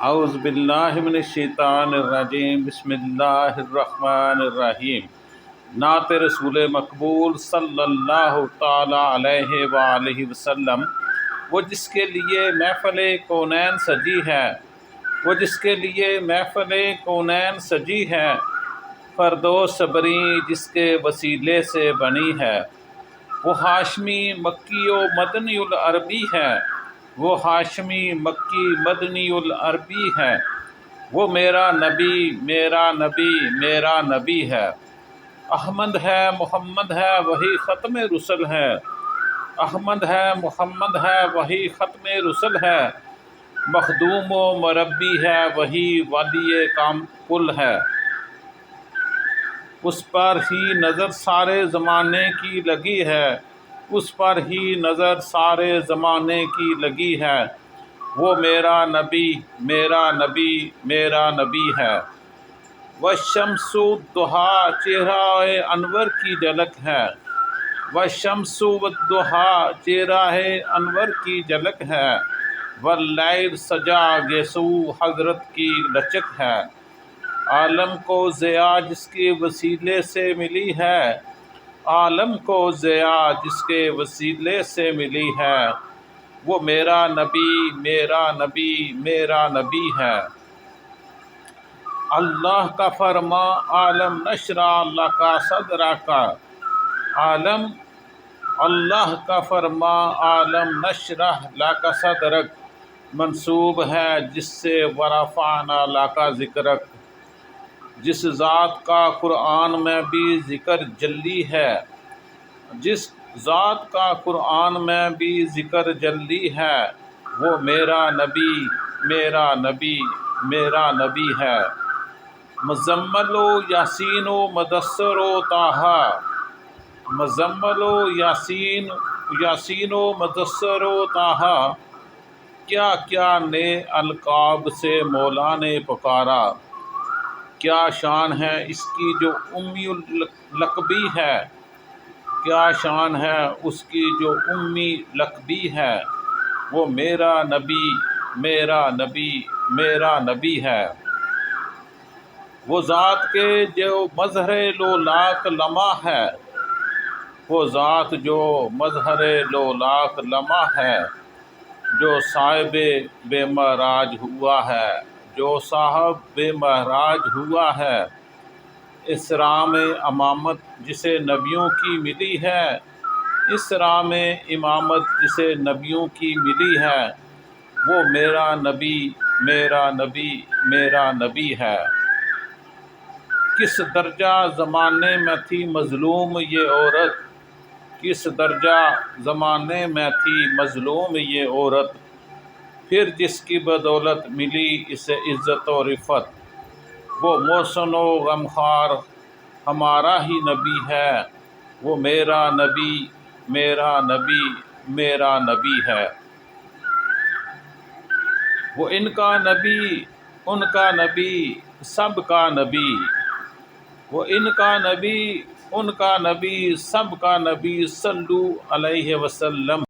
اعوذ باللہ من الشیطان الرجیم، بسم اللہ الرحمن الرحیم۔ نعت رسول مقبول صلی اللہ تعالیٰ علیہ وآلہ وسلم۔ وہ جس کے لیے محفل کونین سجی ہے، وہ جس کے لیے محفل کونین سجی ہے، فردوس صبری جس کے وسیلے سے بنی ہے۔ وہ ہاشمی مکی و مدنی العربی ہے، وہ ہاشمی مکی مدنی العربی ہے۔ وہ میرا نبی میرا نبی میرا نبی ہے۔ احمد ہے محمد ہے وہی ختم رسل ہے، احمد ہے محمد ہے وہی ختم رسل ہے۔ مخدوم و مربی ہے وہی ولی کام کل ہے۔ اس پر ہی نظر سارے زمانے کی لگی ہے، اس پر ہی نظر سارے زمانے کی لگی ہے۔ وہ میرا نبی میرا نبی میرا نبی ہے۔ والشمس والضحیٰ چہرہ انور کی جھلک ہے، والشمس والضحیٰ چہرہ انور کی جھلک ہے۔ واللیل سجا گیسو حضرت کی لچک ہے۔ عالم کو ضیا جس کے وسیلے سے ملی ہے، عالم کو ضیا جس کے وسیلے سے ملی ہے۔ وہ میرا نبی میرا نبی میرا نبی ہے۔ اللہ کا فرما عالم نشرح لک صدرک، عالم اللہ کا فرما عالم نشرح لک صدرک منسوب ہے جس سے ورفعنا لک ذکرک۔ جس ذات کا قرآن میں بھی ذکر جلی ہے، جس ذات کا قرآن میں بھی ذکر جلی ہے، وہ میرا نبی میرا نبی میرا نبی ہے۔ مزمل و یاسین و مدثر و طٰہٰ، مزمل و یاسین و مدثر و طٰہٰ، کیا کیا نے القاب سے مولا نے پکارا۔ کیا شان ہے اس کی جو امی لقبی ہے، کیا شان ہے اس کی جو امی لقبی ہے۔ وہ میرا نبی میرا نبی میرا نبی ہے۔ وہ ذات کے جو مظہر لولاک لمع ہے، وہ ذات جو مظہر لولاک لمع ہے، جو صاحب بے معراج ہوا ہے، جو صاحب بے معراج ہوا ہے۔ اسراء میں امامت جسے نبیوں کی ملی ہے، اسراء میں امامت جسے نبیوں کی ملی ہے۔ وہ میرا نبی میرا نبی میرا نبی ہے۔ کس درجہ زمانے میں تھی مظلوم یہ عورت، کس درجہ زمانے میں تھی مظلوم یہ عورت، پھر جس کی بدولت ملی اسے عزت و رفعت۔ وہ محسن و غمخوار ہمارا ہی نبی ہے، وہ میرا نبی میرا نبی میرا نبی ہے۔ وہ ان کا نبی ان کا نبی سب کا نبی، وہ ان کا نبی ان کا نبی سب کا نبی، صلو علیہ وسلم۔